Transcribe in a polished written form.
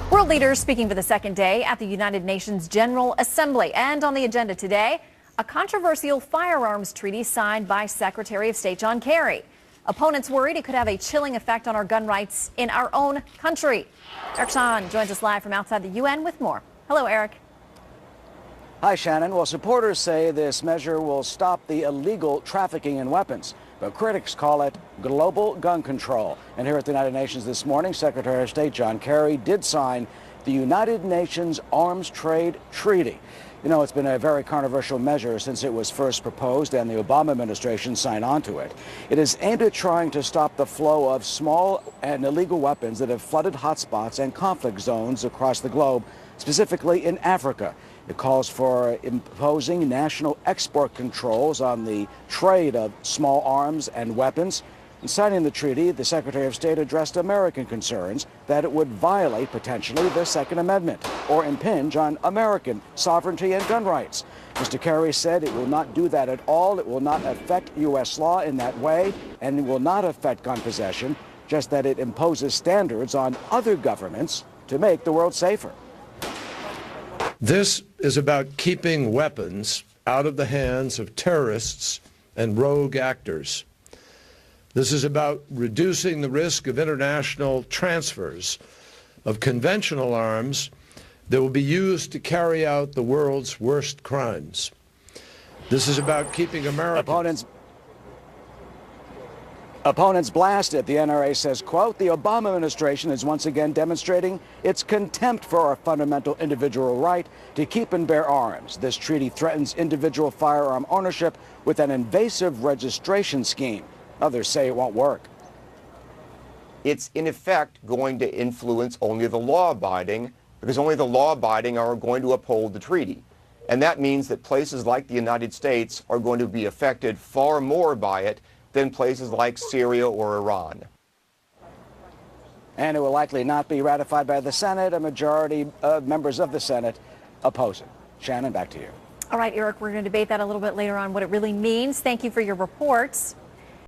World leaders speaking for the second day at the United Nations General Assembly. And on the agenda today, a controversial firearms treaty signed by Secretary of State John Kerry. Opponents worried it could have a chilling effect on our gun rights in our own country. Eric Sean joins us live from outside the UN with more. Hello, Eric. Hi, Shannon. Well, supporters say this measure will stop the illegal trafficking in weapons, but critics call it global gun control. And here at the United Nations this morning, Secretary of State John Kerry did sign the United Nations Arms Trade Treaty. You know, it's been a very controversial measure since it was first proposed and the Obama administration signed onto it. It is aimed at trying to stop the flow of small and illegal weapons that have flooded hotspots and conflict zones across the globe, specifically in Africa. It calls for imposing national export controls on the trade of small arms and weapons. In signing the treaty, the Secretary of State addressed American concerns that it would violate potentially the Second Amendment or impinge on American sovereignty and gun rights. Mr. Kerry said it will not do that at all. It will not affect U.S. law in that way, and it will not affect gun possession, just that it imposes standards on other governments to make the world safer. This is about keeping weapons out of the hands of terrorists and rogue actors. This is about reducing the risk of international transfers of conventional arms that will be used to carry out the world's worst crimes. This is about keeping Americans. Opponents blasted. The NRA says, quote, the Obama administration is once again demonstrating its contempt for our fundamental individual right to keep and bear arms. This treaty threatens individual firearm ownership with an invasive registration scheme. Others say it won't work. It's in effect going to influence only the law-abiding, because only the law-abiding are going to uphold the treaty. And that means that places like the United States are going to be affected far more by it than places like Syria or Iran. And it will likely not be ratified by the Senate. A majority of members of the Senate oppose it. Shannon, back to you. All right, Eric, we're going to debate that a little bit later on, what it really means. Thank you for your reports.